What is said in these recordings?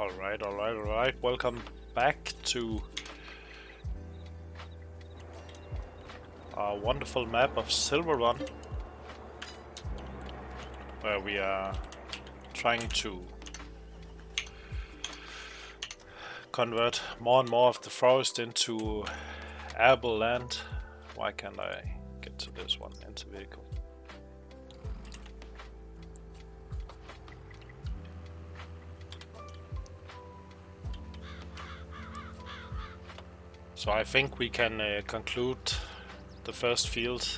Alright. Welcome back to our wonderful map of Silverrun, where we are trying to convert more and more of the forest into arable land. Why can't I get to this one? Enter vehicle. So I think we can conclude the first field.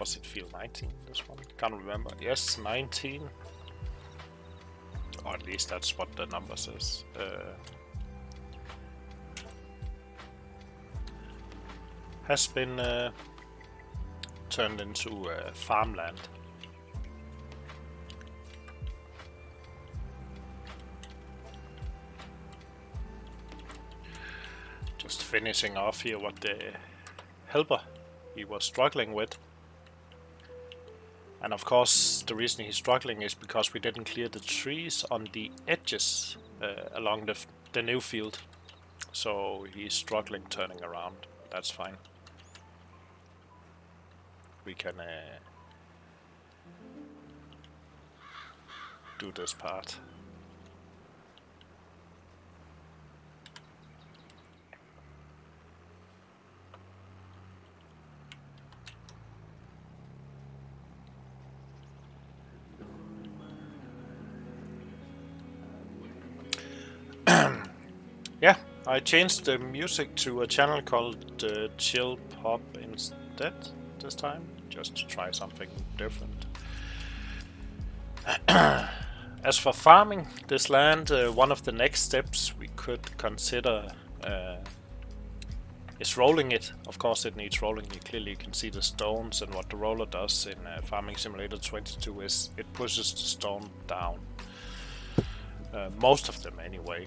Was it field 19, this one? Can't remember. Yes, 19. Or at least that's what the number says. Has been turned into farmland. Just finishing off here what the helper he was struggling with. And of course the reason he's struggling is because we didn't clear the trees on the edges along the new field. So he's struggling turning around. That's fine. We can do this part. Yeah, I changed the music to a channel called Chill Pop instead this time, just to try something different. As for farming this land, one of the next steps we could consider is rolling it. Of course it needs rolling. You can see the stones, and what the roller does in Farming Simulator 22 is it pushes the stone down. Most of them anyway.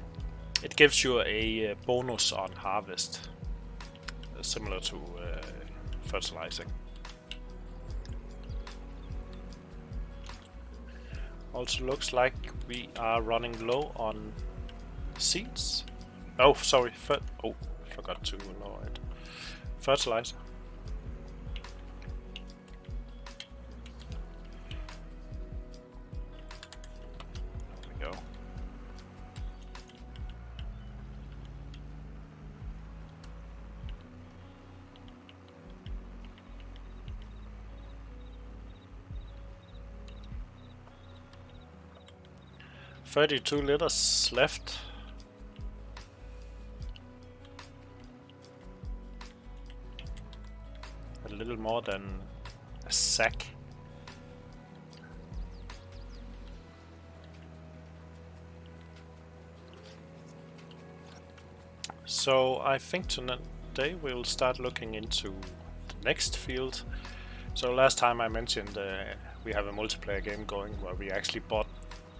It gives you a bonus on harvest, similar to fertilizing. Also looks like we are running low on seeds. Oh, sorry, forgot to lower it. Fertilizer. There we go. $32 liters left. A little more than a sack. So I think today we'll start looking into the next field. So last time I mentioned we have a multiplayer game going where we actually bought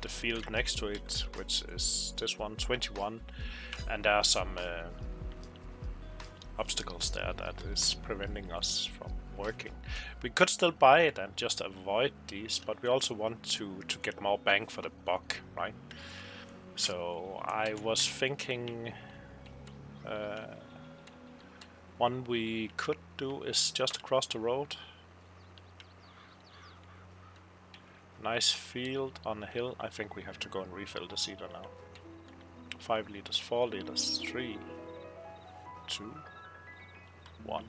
the field next to it, which is this one, 21, and there are some obstacles there that is preventing us from working. We could still buy it and just avoid these, but we also want to get more bang for the buck, right? So I was thinking one we could do is just across the road. Nice field on the hill. I think we have to go and refill the seeder now. 5 liters, 4 liters, 3, 2, 1.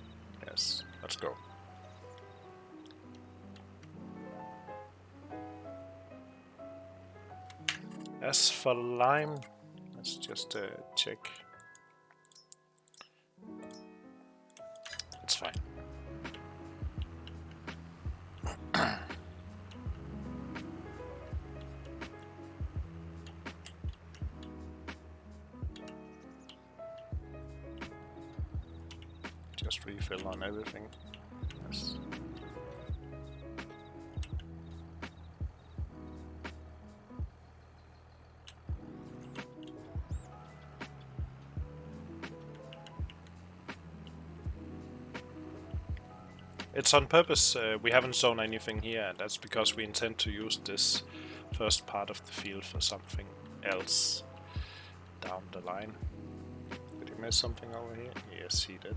Yes, let's go. As for lime, let's just check. It's fine. Just refill on everything. Yes. It's on purpose. We haven't sown anything here, and that's because we intend to use this first part of the field for something else. down the line. Did he miss something over here? Yes, he did.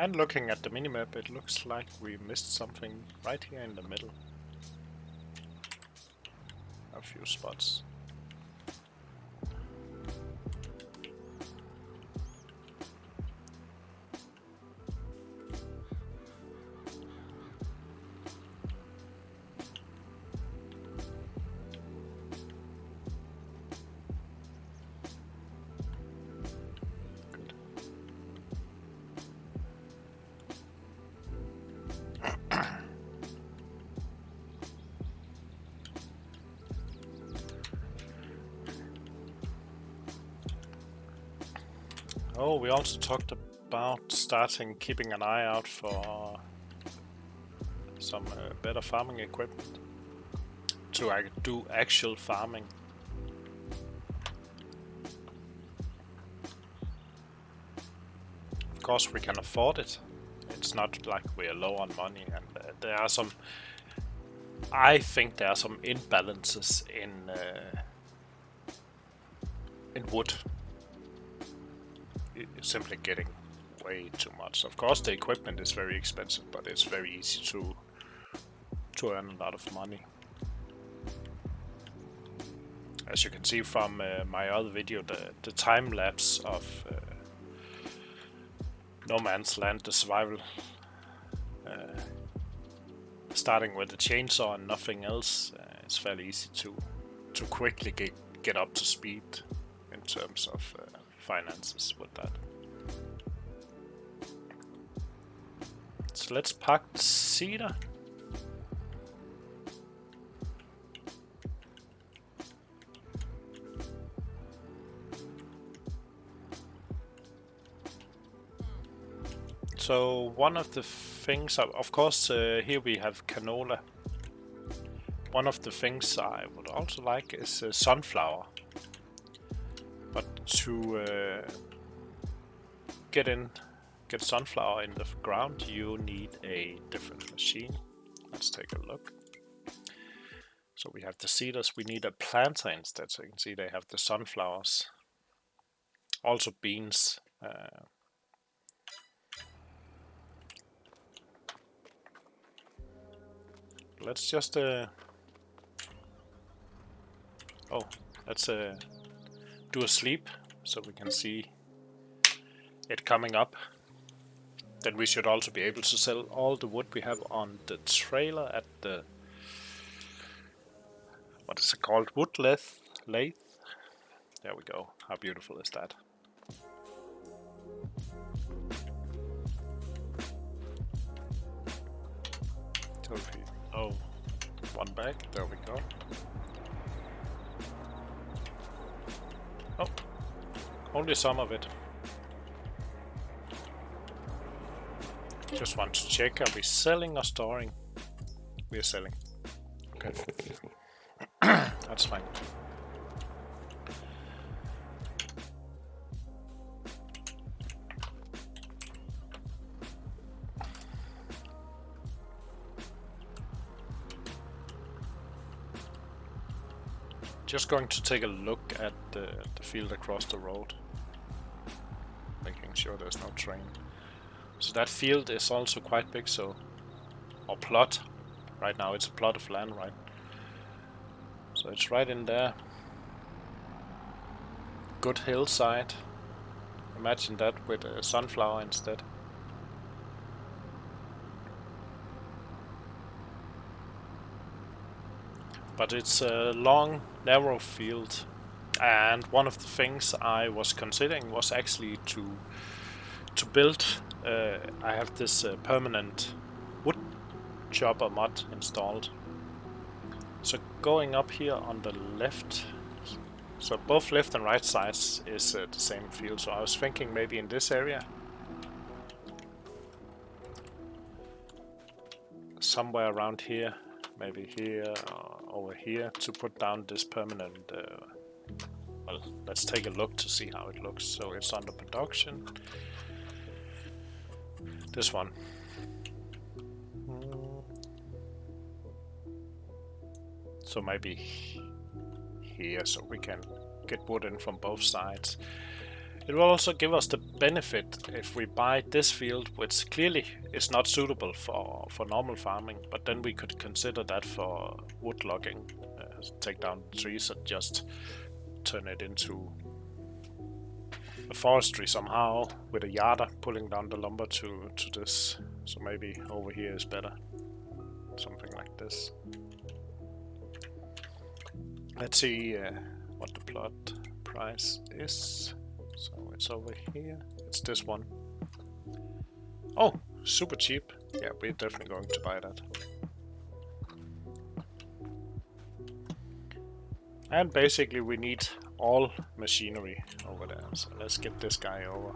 And looking at the minimap, it looks like we missed something right here in the middle. A few spots. Oh, we also talked about keeping an eye out for some better farming equipment to do actual farming. Of course, we can afford it. It's not like we are low on money, and there are some. I think there are some imbalances in wood. It's simply getting way too much. Of course, the equipment is very expensive, but it's very easy to earn a lot of money. As you can see from my other video, the time lapse of No Man's Land, the survival, starting with the chainsaw and nothing else, it's fairly easy to quickly get up to speed in terms of finances with that. So let's pack the cedar. So one of the things, of course, here we have canola. One of the things I would also like is sunflower. But to get sunflower in the ground, you need a different machine. Let's take a look. So we have the cedars, we need a planter instead. So you can see they have the sunflowers. Also beans. Let's just let's do a sleep so we can see it coming up. Then we should also be able to sell all the wood we have on the trailer at the, what is it called, wood lathe. There we go. How beautiful is that? Oh, one bag, there we go. Oh, only some of it. Just want to check, are we selling or storing? We are selling. Okay. That's fine. Just going to take a look at the field across the road, making sure there's no train. So that field is also quite big, so, or plot. Right now it's a plot of land, right? So it's right in there. Good hillside. Imagine that with a sunflower instead. But it's a long, narrow field, and one of the things I was considering was actually to build I have this permanent wood chopper mod installed. So going up here on the left, so both left and right sides is the same field. So I was thinking maybe in this area, somewhere around here, maybe here or over here, to put down this permanent. Well, let's take a look to see how it looks. So it's under production. This one. So maybe here, so we can get wood in from both sides. It will also give us the benefit if we buy this field, which clearly is not suitable for normal farming, but then we could consider that for wood logging. Take down trees and just turn it into a forestry somehow, with a yarder pulling down the lumber to this. So maybe over here is better. Something like this. Let's see what the plot price is. So it's over here. It's this one. Oh, super cheap. Yeah, we're definitely going to buy that. And basically we need all machinery over there. So let's get this guy over.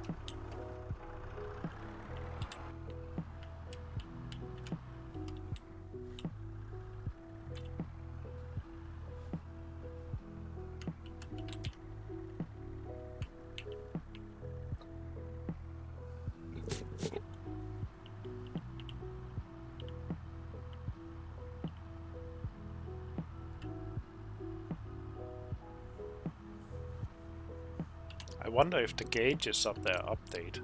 I wonder if the gauges up there update.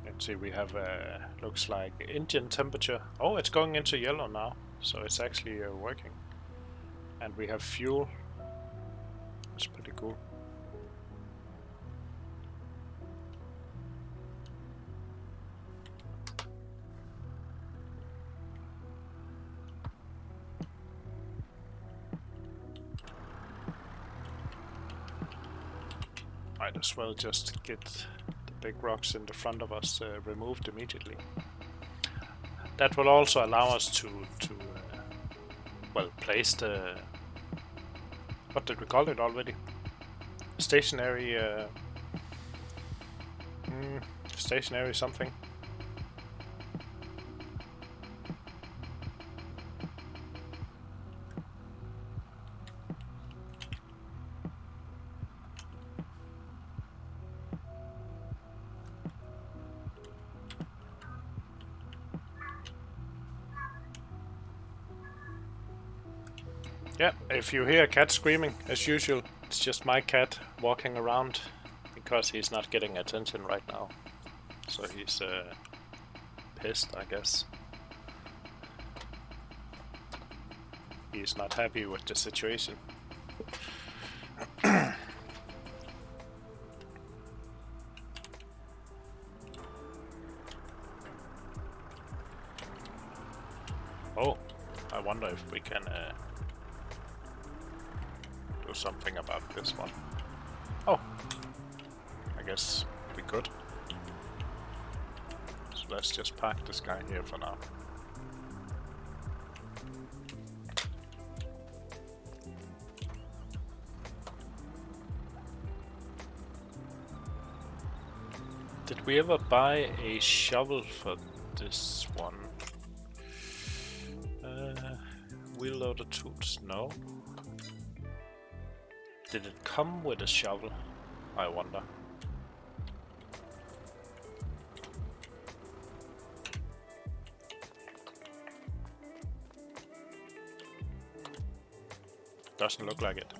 Let's see, we have looks like engine temperature. Oh, it's going into yellow now, so it's actually working. And we have fuel. That's pretty cool. Might as well just get the big rocks in the front of us removed immediately. That will also allow us to well, place the, what did we call it already? Stationary stationary something. Yeah, if you hear a cat screaming, as usual, it's just my cat walking around because he's not getting attention right now. So he's pissed, I guess. He's not happy with the situation. Oh, I wonder if we can do something about this one. Oh, I guess we could. So let's just park this guy here for now. Did we ever buy a shovel for this one? Wheel loader tools, no. Did it come with a shovel? I wonder. Doesn't look like it.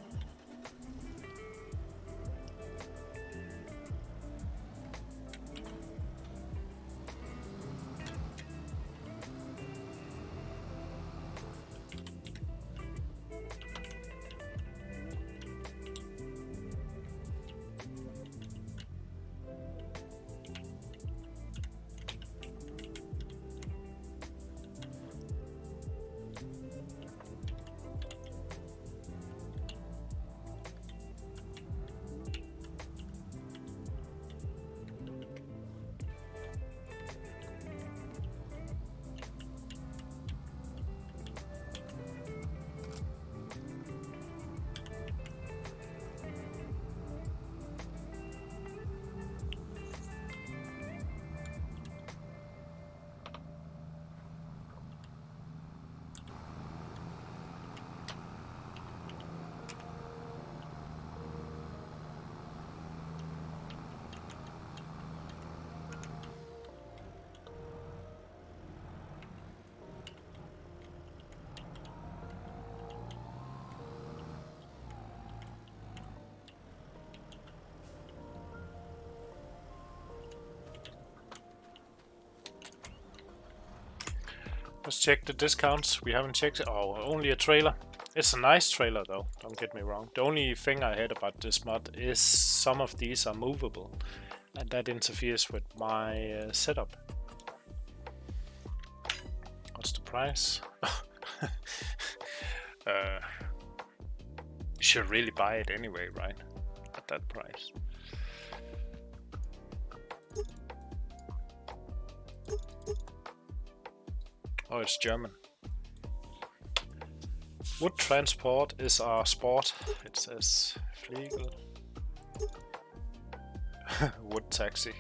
Let's check the discounts. We haven't checked it. Oh, only a trailer. It's a nice trailer though, don't get me wrong. The only thing I hate about this mod is some of these are movable, and that interferes with my setup. What's the price? You should really buy it anyway, right? At that price. Oh, it's German. Wood transport is our sport. It says Fliegel. Wood taxi.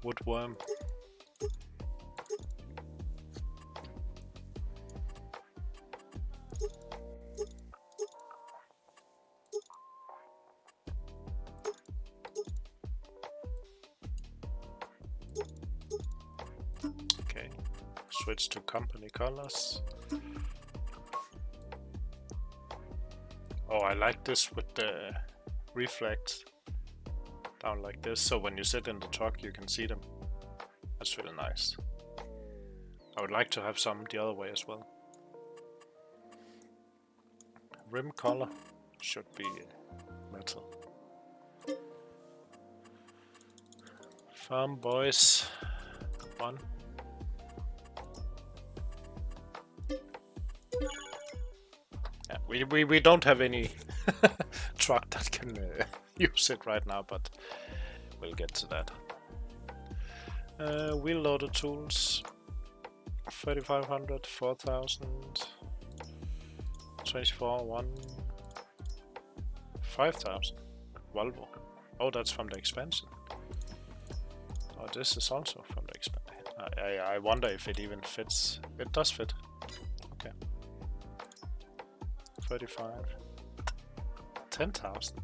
Woodworm. Okay, switch to company colors. Oh, I like this with the reflect down like this, so when you sit in the truck you can see them. That's really nice. I would like to have some the other way as well. Rim color should be metal. Farm boys 1. Yeah, we don't have any truck that can use it right now, but we'll get to that. Wheel loader tools 3500, 4000, 24, 1, 5000. Volvo. Oh, that's from the expansion. Oh, this is also from the expansion. I wonder if it even fits. It does fit. Okay. 35. 10,000.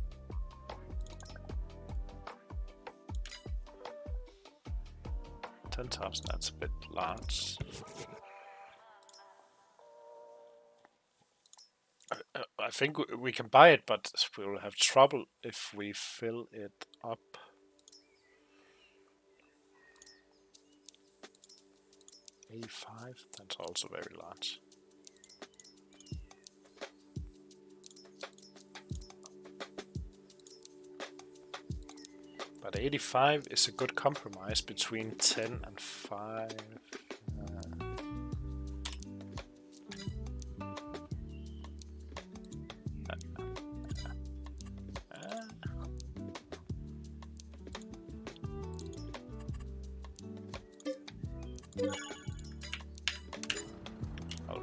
That's a bit large. I think we can buy it, but we will have trouble if we fill it up. A5, that's also very large. But 85 is a good compromise between 10 and 5.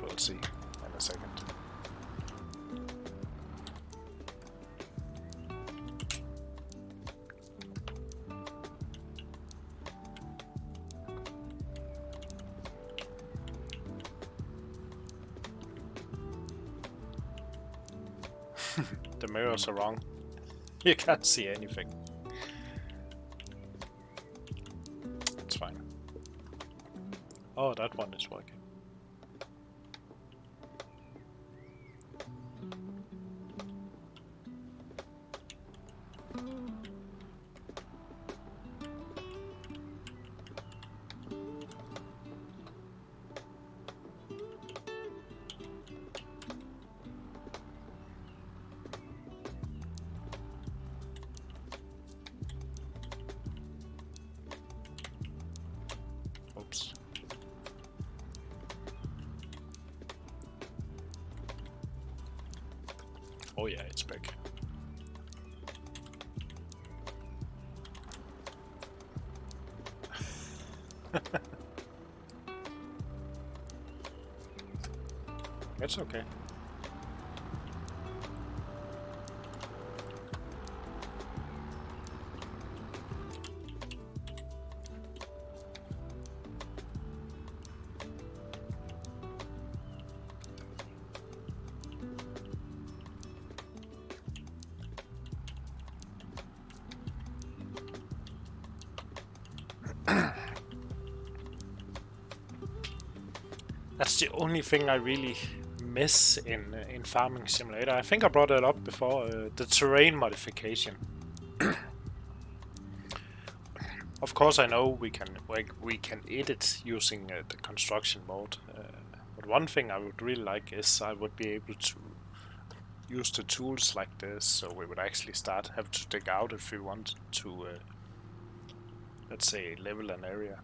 We'll see in a second. The mirrors are wrong. You can't see anything. It's fine. Oh, that one is working. Oops. Oh yeah, it's big. It's okay. That's the only thing I really miss in Farming Simulator. I think I brought it up before, the terrain modification. Of course, I know we can edit using the construction mode. But one thing I would really like is I would be able to use the tools like this, so we would actually have to dig out if we want to, let's say, level an area.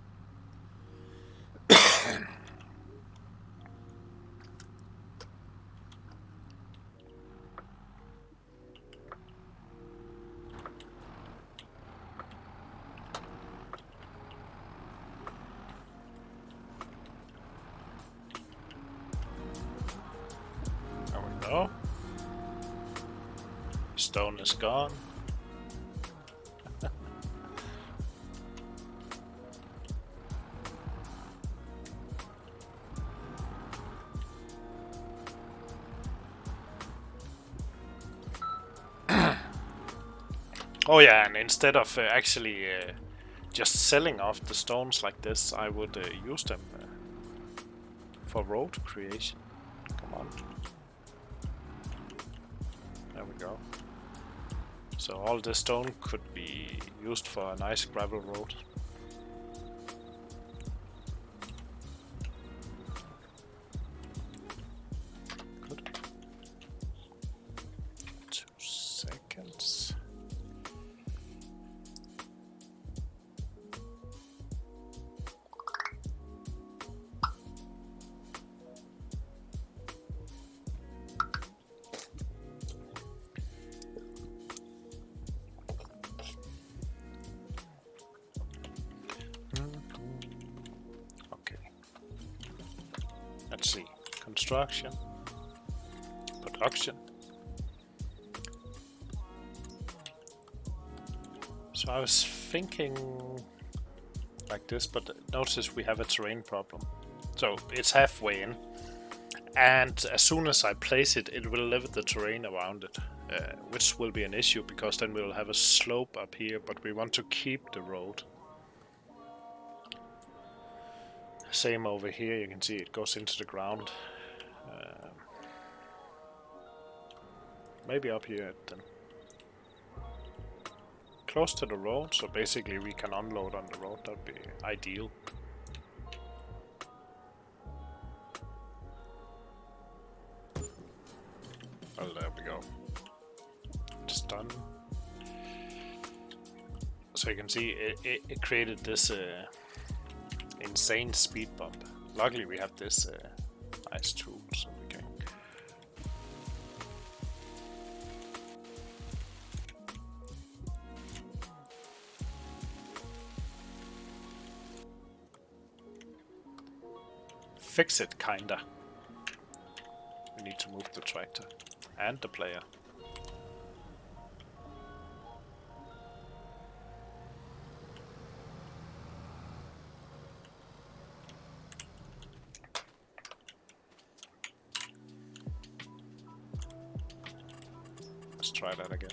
There we go. Stone is gone. Oh yeah, and instead of actually just selling off the stones like this, I would use them for road creation. Come on. There we go. So all this stone could be used for a nice gravel road. Good. 2 seconds. Let's see, construction, production. So I was thinking like this, but notice we have a terrain problem. So it's halfway in, and as soon as I place it, it will level the terrain around it, which will be an issue because then we'll have a slope up here, but we want to keep the road. Same over here, you can see it goes into the ground. Maybe up here then. Close to the road, so basically we can unload on the road, that'd be ideal. Well, there we go. It's done. So you can see it created this insane speed bump. Luckily we have this nice tool, so we can fix it, kinda. We need to move the tractor and the player. Let's try that again.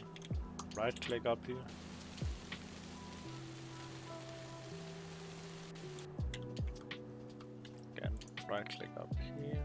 Right click up here. Again, right click up here.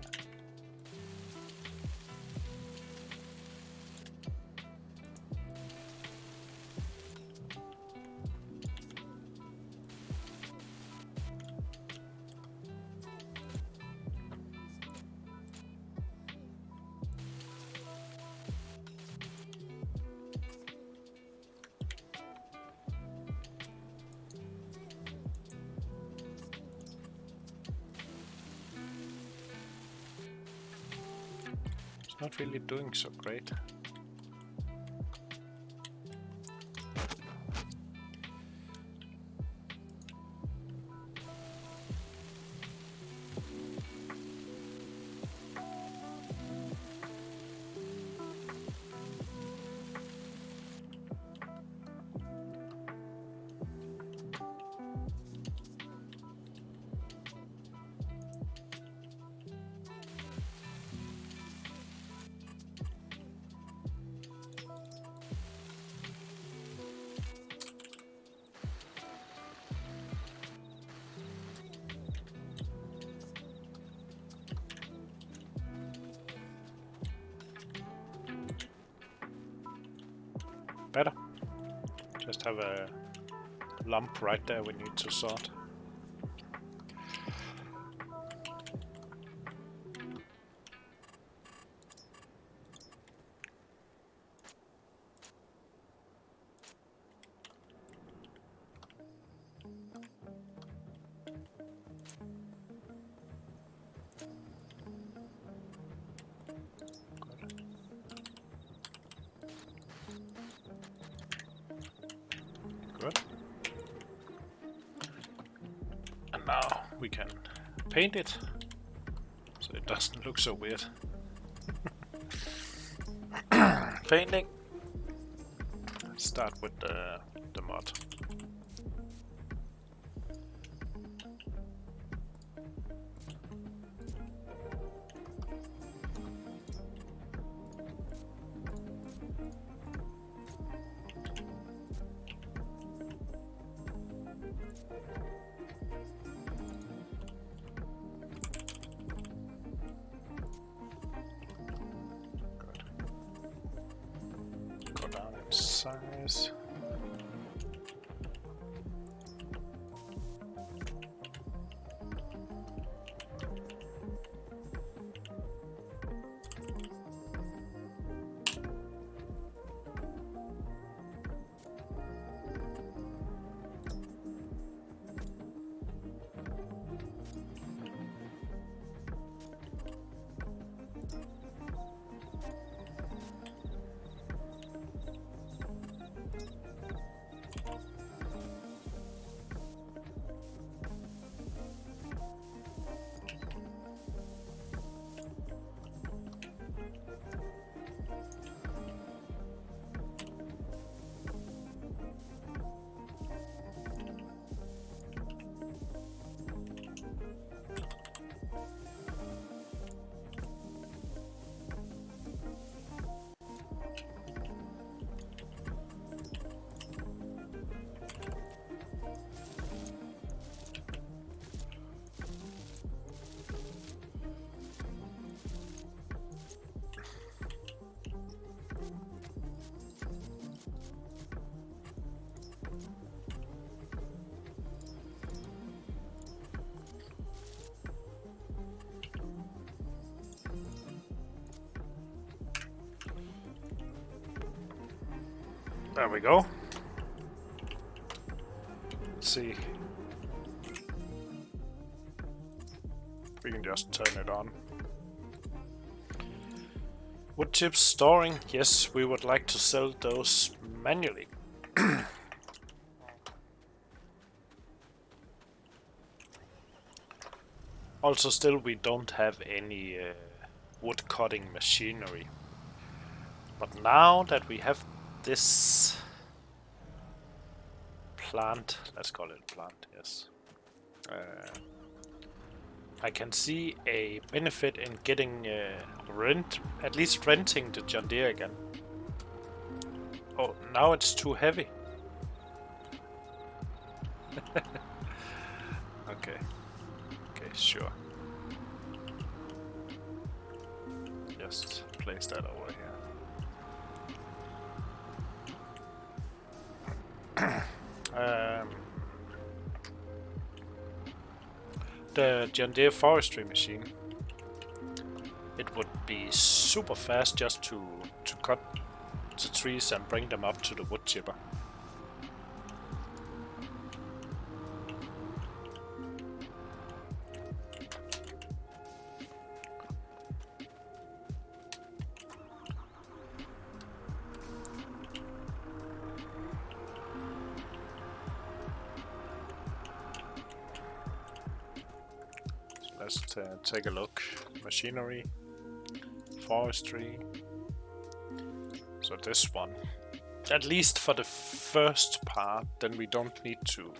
Not really doing so great. Better. Just have a lump gap right there we need to sort. Good. And now we can paint it so it doesn't look so weird. Painting. Let's start with the mud. Size. There we go. Let's see. We can just turn it on. Wood chips storing. Yes, we would like to sell those manually. Also, still we don't have any wood cutting machinery. But now that we have this plant, let's call it a plant, yes. I can see a benefit in getting at least renting the John Deere again. Oh, now it's too heavy. Okay. Okay, sure. Just place that over here. The John Deere forestry machine. It would be super fast just to cut the trees and bring them up to the wood chipper. Let's take a look. Machinery, forestry. So this one, at least for the first part, then we don't need to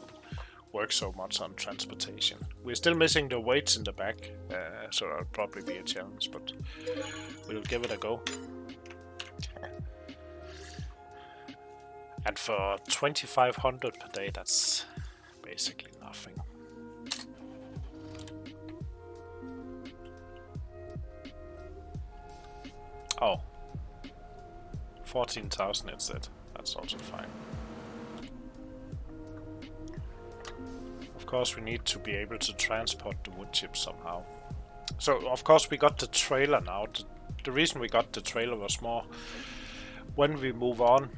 work so much on transportation. We're still missing the weights in the back, so that'll probably be a challenge, but we'll give it a go. And for 2,500 per day, that's basically nothing. Oh, 14,000 instead. That's also fine. of course we need to be able to transport the wood chips somehow. So of course we got the trailer now. The reason we got the trailer was more when we move on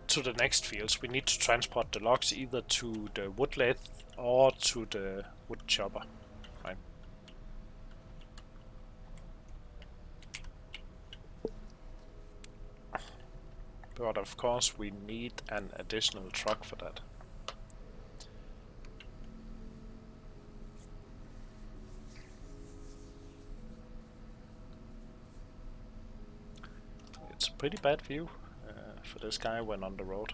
to the next fields, we need to transport the logs either to the wood lathe or to the wood chopper, right? But of course we need an additional truck for that. It's a pretty bad view for this guy when on the road.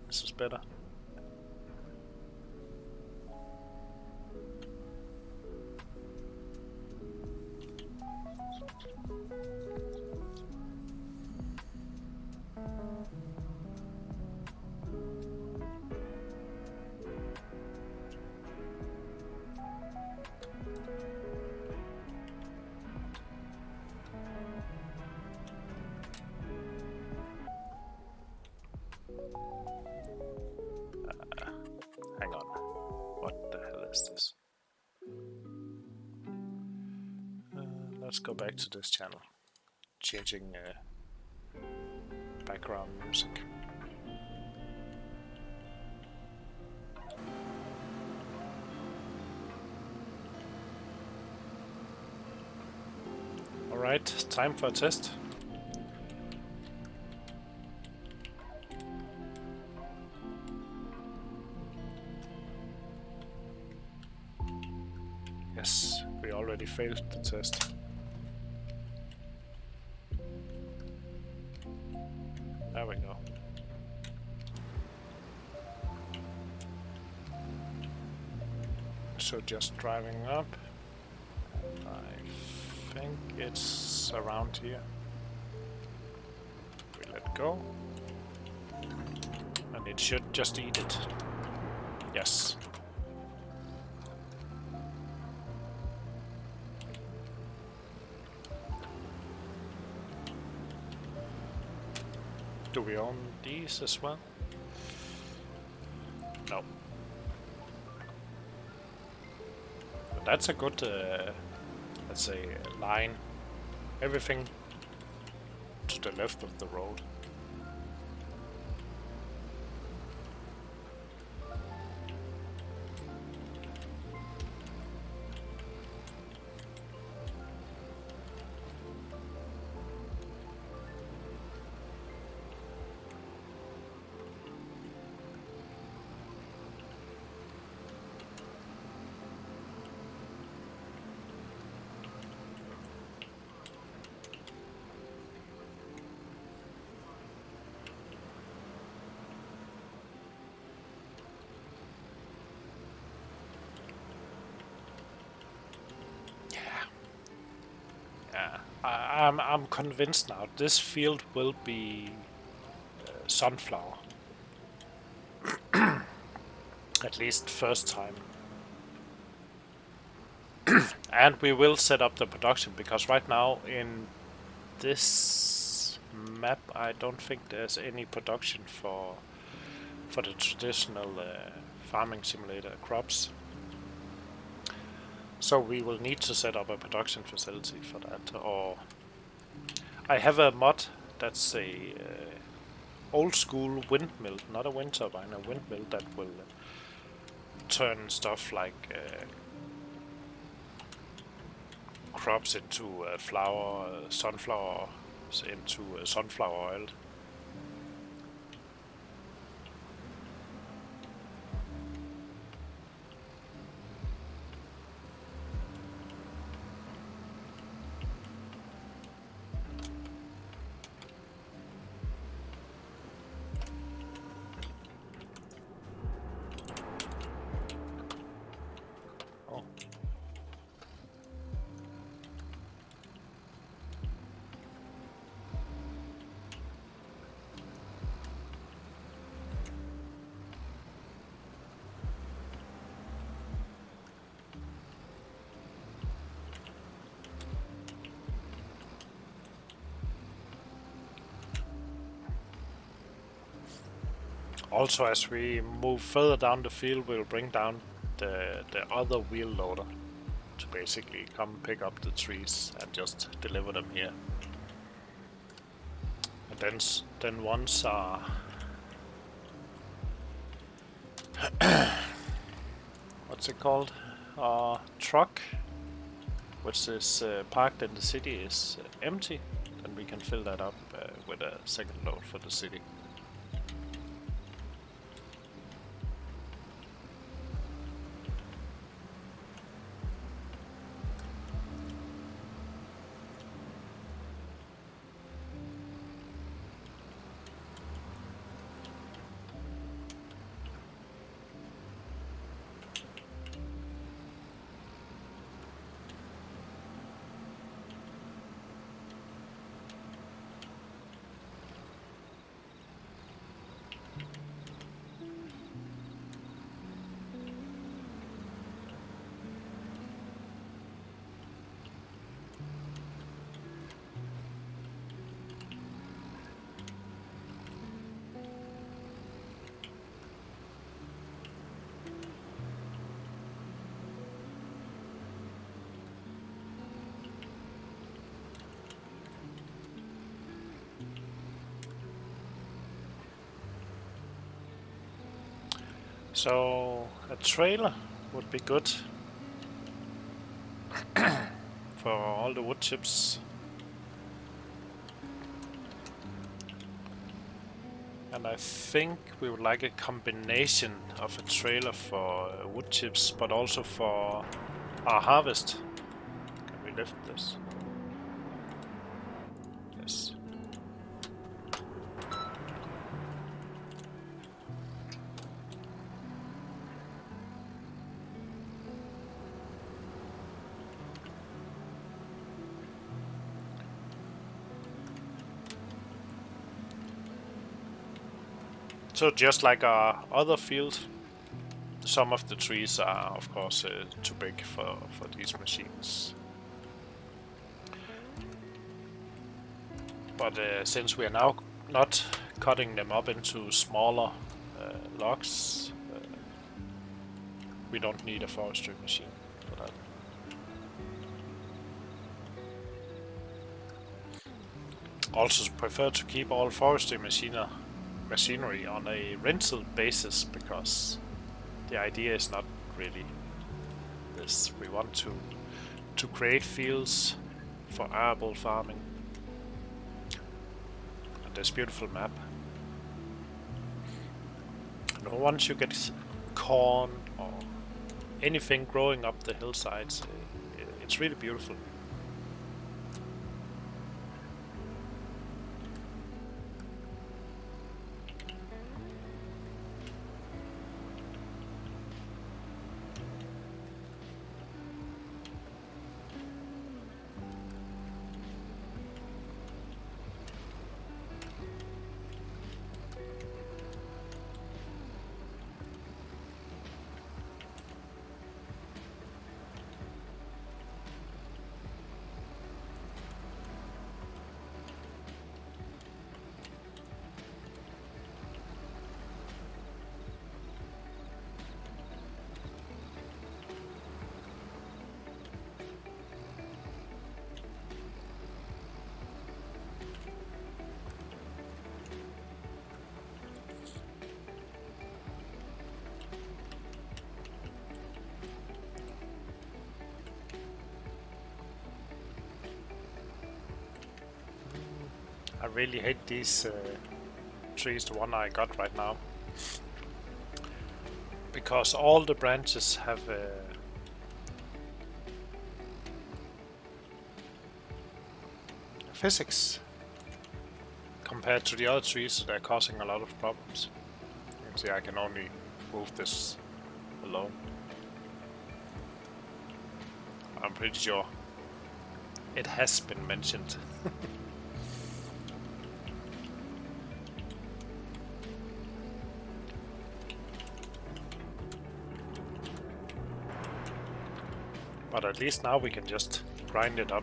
This is better. Hang on. What the hell is this? Let's go back to this channel. Changing background music. Alright, time for a test. Yes, we already failed the test. There we go. So just driving up. I think it's around here. We let go. And it should just eat it. Yes. Do we own these as well? No. But that's a good, let's say, line. Everything to the left of the road. I'm convinced now. This field will be sunflower. At least first time. And we will set up the production, because right now in this map I don't think there's any production for the traditional farming simulator crops. So we will need to set up a production facility for that, or I have a mod that's a old school windmill, not a wind turbine, a windmill that will turn stuff like crops into flour, sunflower into sunflower oil. Also, as we move further down the field, we'll bring down the other wheel loader to basically come pick up the trees and just deliver them here. And then once what's it called? Truck, which is parked in the city, is empty, then we can fill that up with a second load for the city. So a trailer would be good for all the wood chips. And I think we would like a combination of a trailer for wood chips, but also for our harvest. Can we lift this? Yes. So just like our other field, some of the trees are of course too big for these machines. But since we are now not cutting them up into smaller logs, we don't need a forestry machine for that. Also prefer to keep all forestry machinery on a rental basis, because the idea is not really this. We want to create fields for arable farming. And this beautiful map. And once you get corn or anything growing up the hillsides, it's really beautiful. I really hate these trees, the one I got right now, because all the branches have physics compared to the other trees, so they're causing a lot of problems. You can see I can only move this alone. I'm pretty sure it has been mentioned. But at least now we can just grind it up.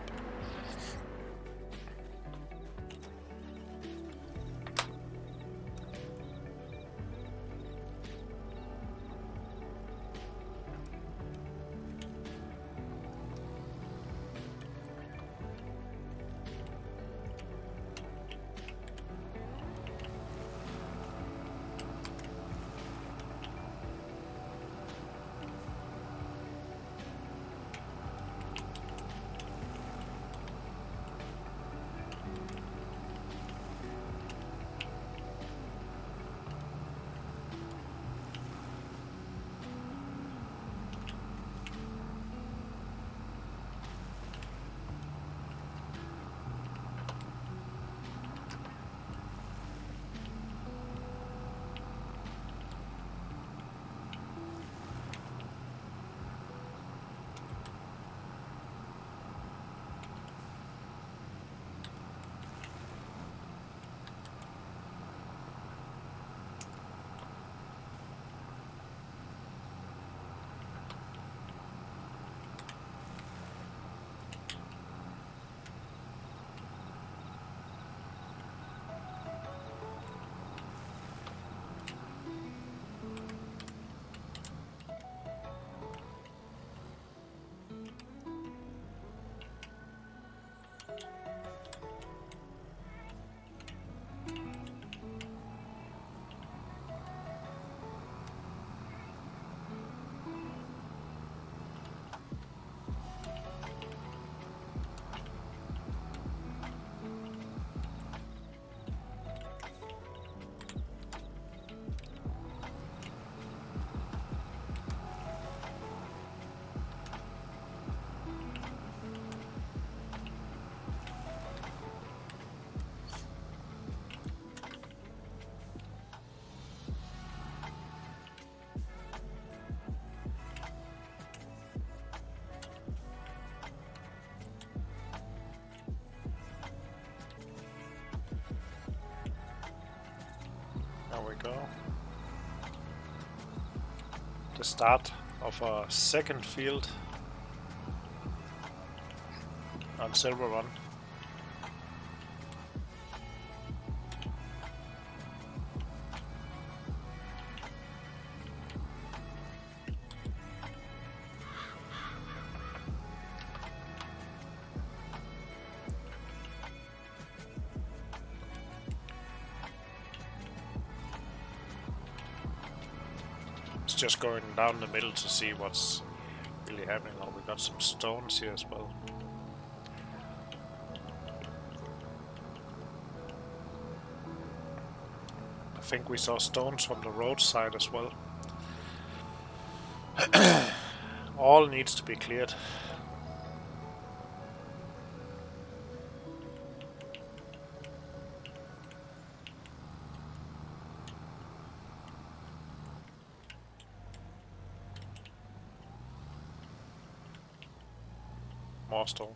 we go. The start of our second field on Silverrun. Just going down the middle to see what's really happening. Oh, we got some stones here as well. I think we saw stones on the roadside as well. All needs to be cleared. More stone.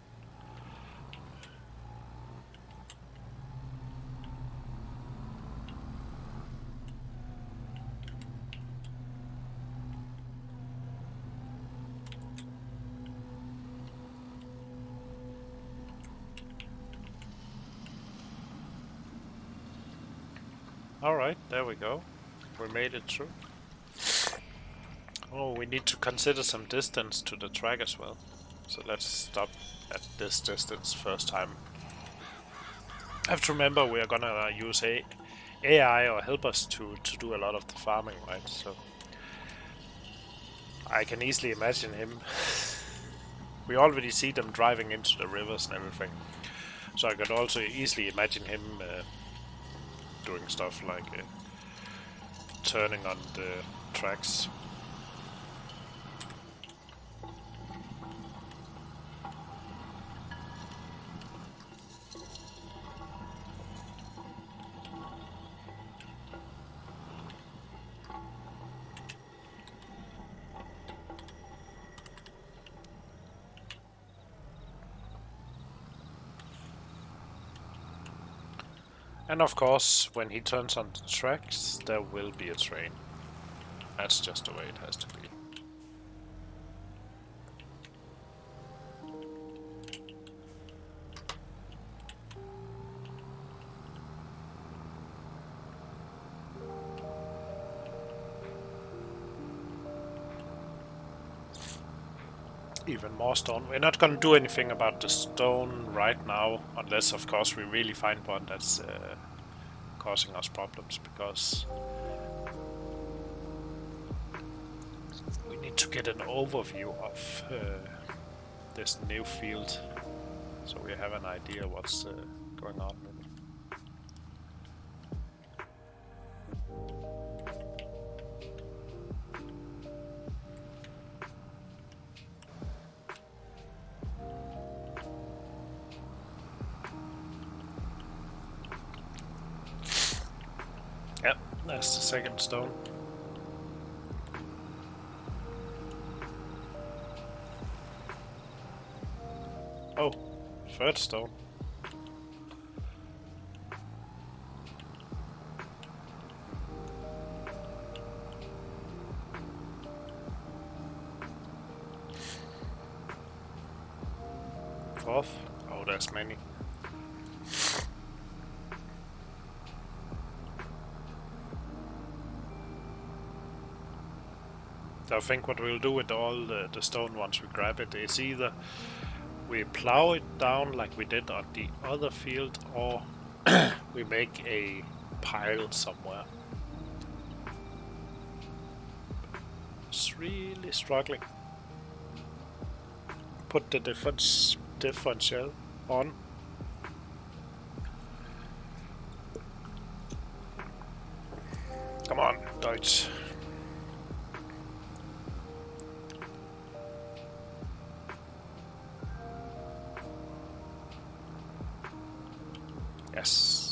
Alright, there we go. We made it through. Oh, we need to consider some distance to the track as well. So let's stop at this distance first time. Have to remember we are gonna use AI or help us to do a lot of the farming, right? So I can easily imagine him. We already see them driving into the rivers and everything. So I could also easily imagine him doing stuff like turning on the tracks. And of course, when he turns on the tracks, there will be a train. That's just the way it has to be. Even more stone. We're not gonna do anything about the stone right now, unless of course we really find one that's causing us problems, because we need to get an overview of this new field, so we have an idea what's going on with it. Yep, that's the second stone. Oh, third stone. Fourth. Oh, there's many. I think what we'll do with all the stone once we grab it is either we plow it down like we did on the other field, or we make a pile somewhere. It's really struggling. Put the differential on. Come on, Deutsch. Yes.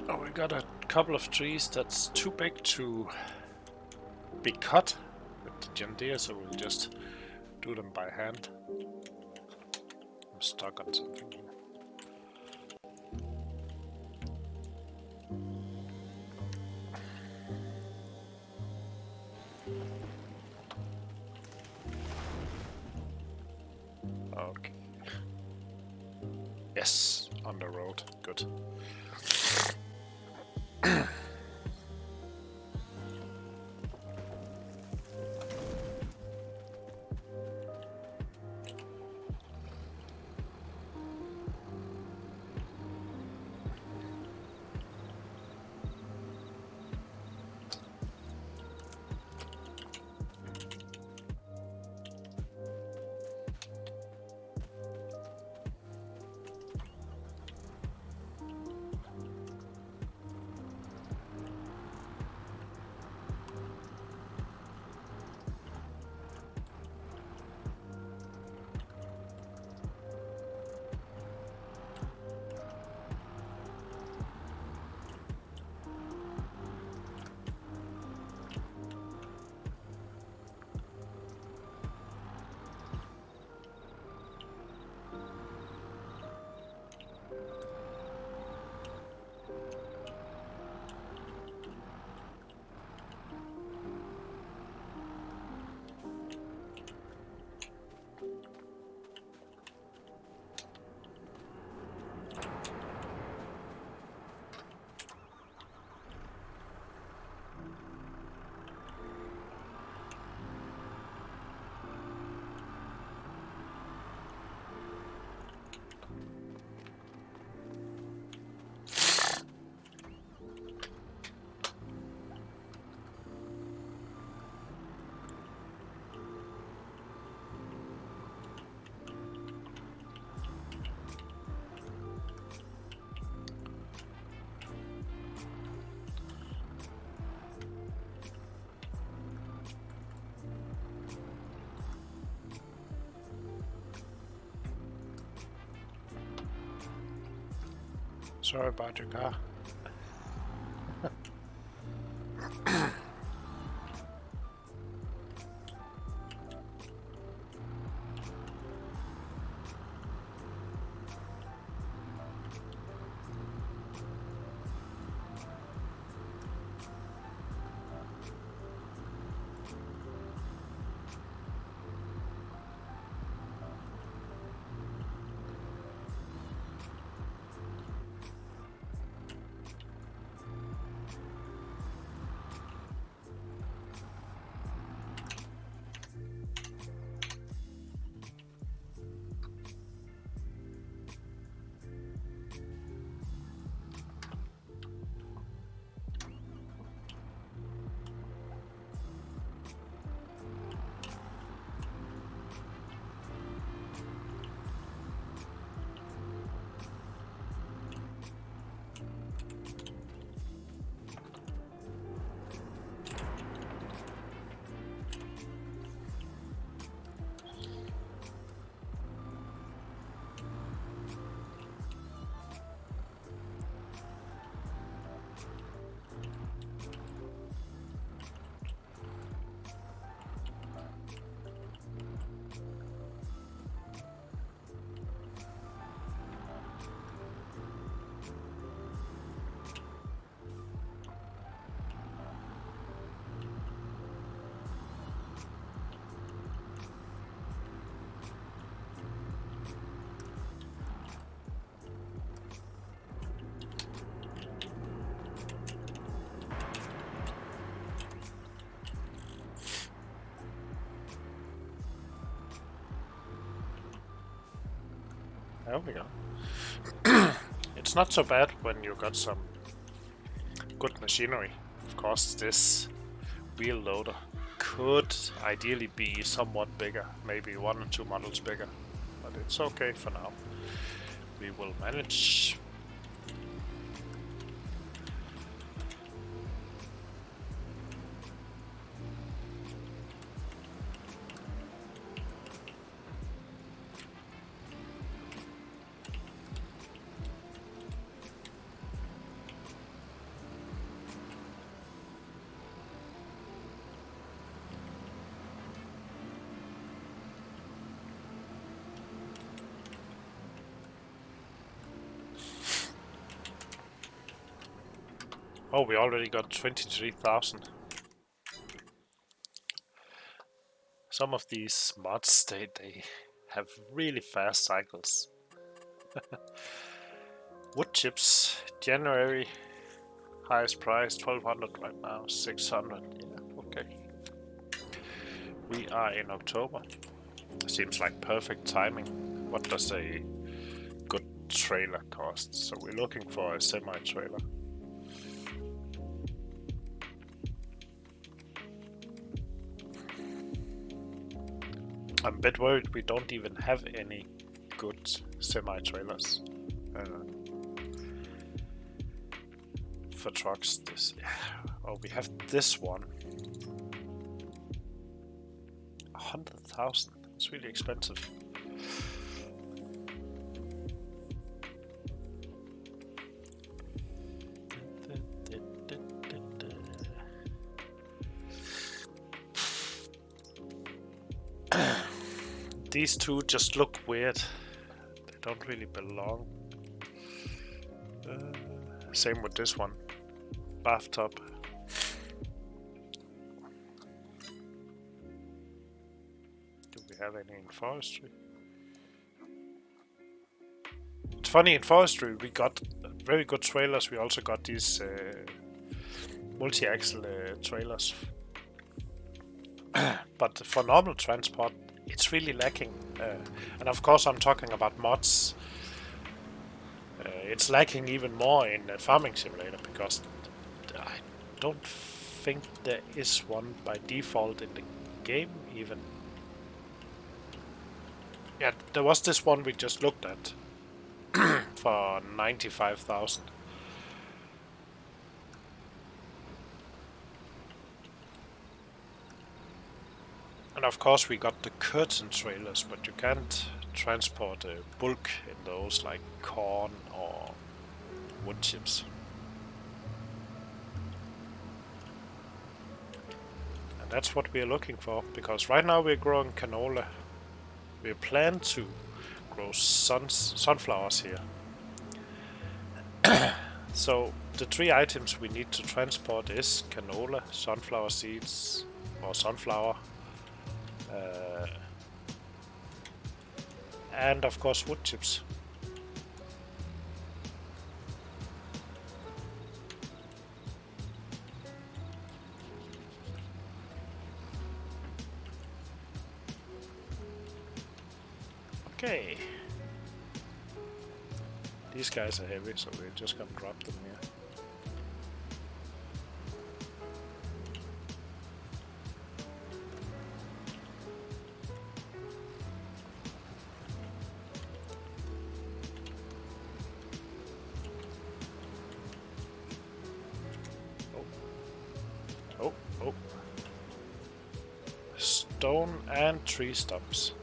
Oh, we got a couple of trees that's too big to be cut with the John Deere, so we'll just do them by hand. I'm stuck on something here. Okay. Yes, on the road. Good. Sorry about your car. There we go. It's not so bad when you got some good machinery. Of course, this wheel loader could ideally be somewhat bigger, maybe 1 or 2 models bigger, but it's okay for now. We will manage. Oh, we already got 23,000. Some of these mods, they have really fast cycles. Wood chips, January, highest price 1200 right now, 600. Yeah, okay. We are in October. Seems like perfect timing. What does a good trailer cost? So we're looking for a semi-trailer. I'm a bit worried we don't even have any good semi-trailers for trucks. Oh, we have this one. 100,000. It's really expensive. These two just look weird. They don't really belong. Same with this one. Bathtub. Do we have any in forestry? It's funny, in forestry we got very good trailers. We also got these multi-axle trailers. But for normal transport, it's really lacking. And of course I'm talking about mods. It's lacking even more in Farming Simulator because I don't think there is one by default in the game even. Yeah, there was this one we just looked at for 95,000. And of course we got the curtain trailers, but you can't transport bulk in those like corn or wood chips. And that's what we're looking for, because right now we're growing canola. We plan to grow sunflowers here. So the three items we need to transport is canola, sunflower seeds or sunflower, and of course wood chips. Okay. These guys are heavy, so we're just gonna drop them here. Oh. Stone and tree stumps.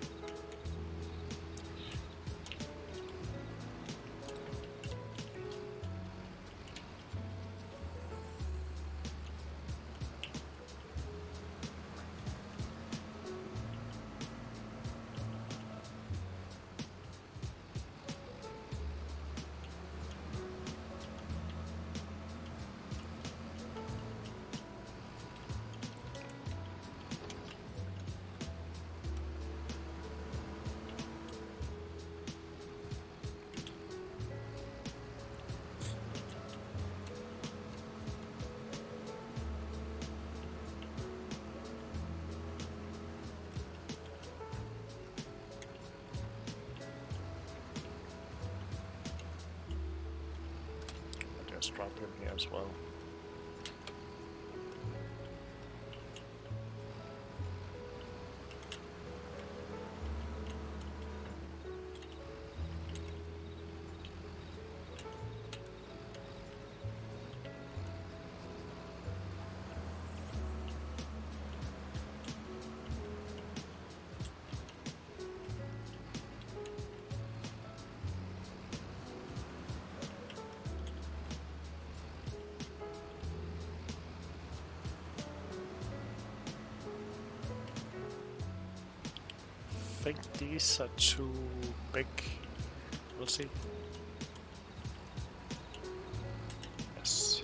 Drop in here as well. I think these are too big. We'll see. Yes.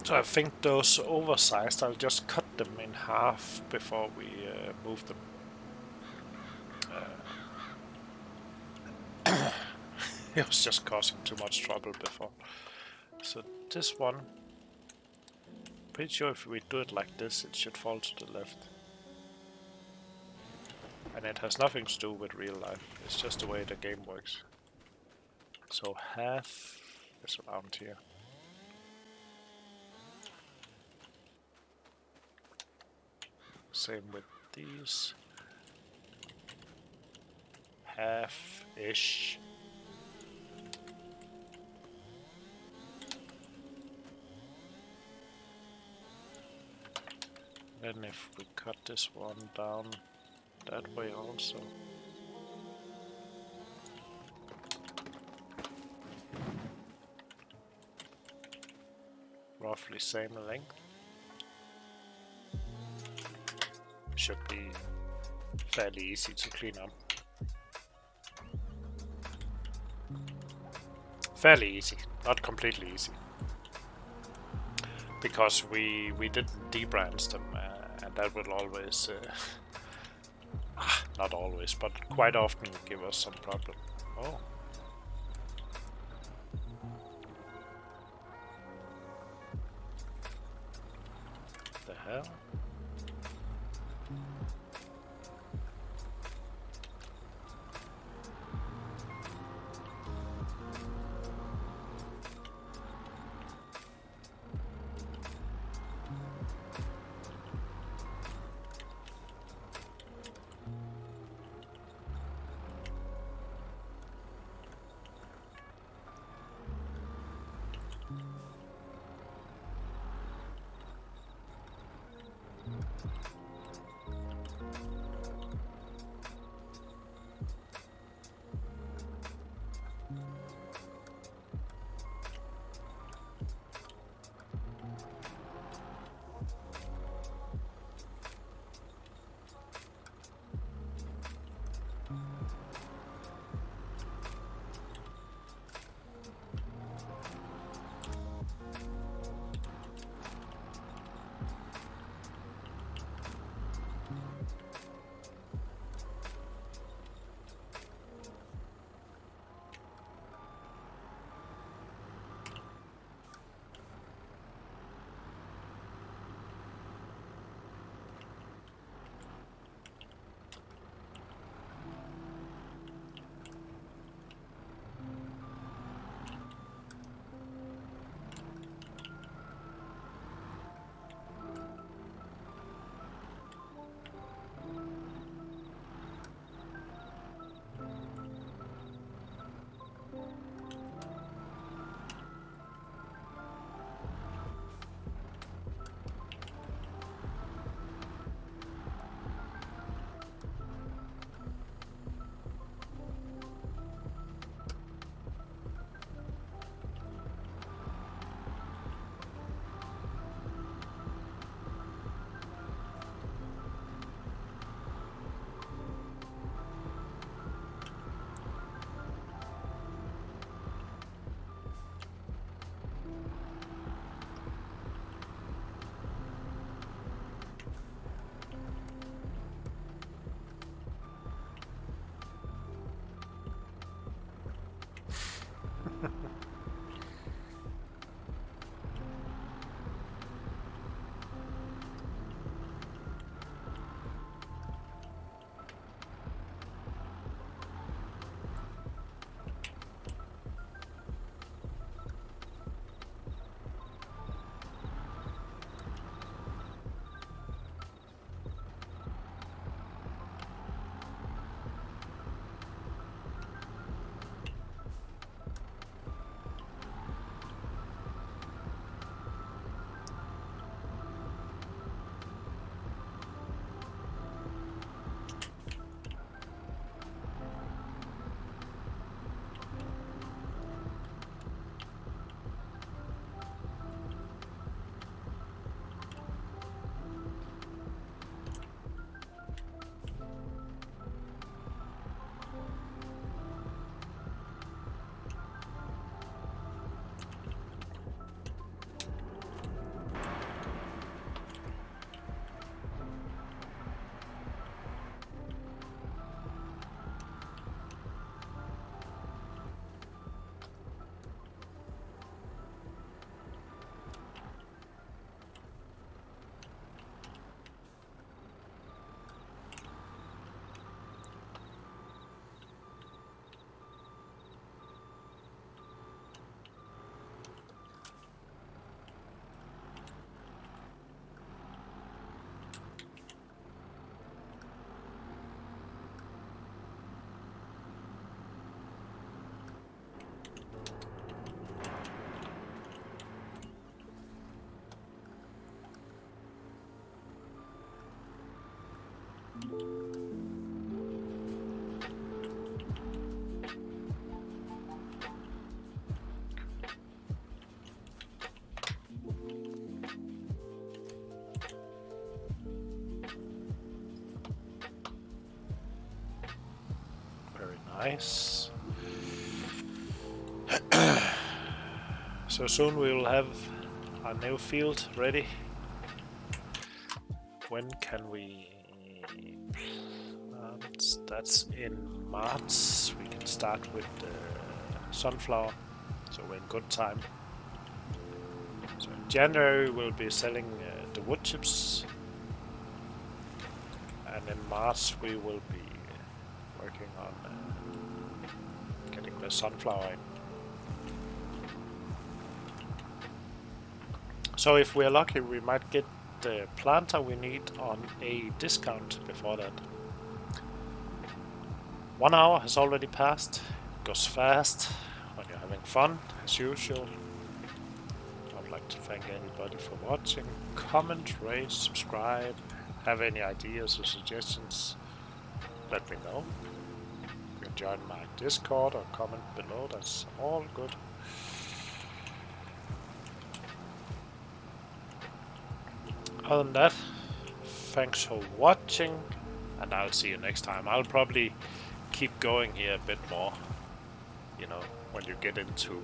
So I think those oversized, I'll just cut them in half before we move them. It was just causing too much trouble before. So this one, pretty sure if we do it like this, it should fall to the left. And it has nothing to do with real life, it's just the way the game works. So half is around here. Same with these. Half-ish. Then if we cut this one down that way also. Roughly same length. Should be fairly easy to clean up. Fairly easy, not completely easy. Because we didn't debranch them, and that will always, not always, but quite often give us some problem. Oh. The hell? Very nice. So soon we will have our new field ready. When can we plant? That's in March. We can start with the sunflower, so we're in good time. So in January we'll be selling the wood chips, and in March we will be working on getting the sunflower in. So if we're lucky, we might get the planter we need on a discount before that. 1 hour has already passed. It goes fast when you're having fun, as usual. I would like to thank anybody for watching. Comment, rate, subscribe. Have any ideas or suggestions, let me know. You can join my Discord or comment below, that's all good. Other than that, thanks for watching, and I'll see you next time. I'll probably keep going here a bit more, you know, when you get into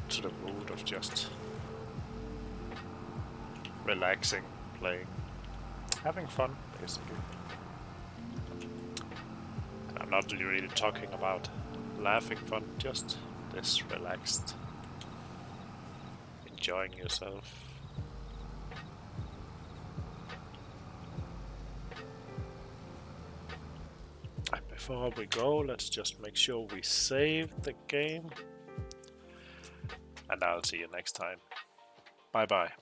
the mood of just relaxing, playing, having fun, basically. And I'm not really talking about laughing fun, just this relaxed, enjoying yourself. Before we go, let's just make sure we save the game, and I'll see you next time. Bye bye.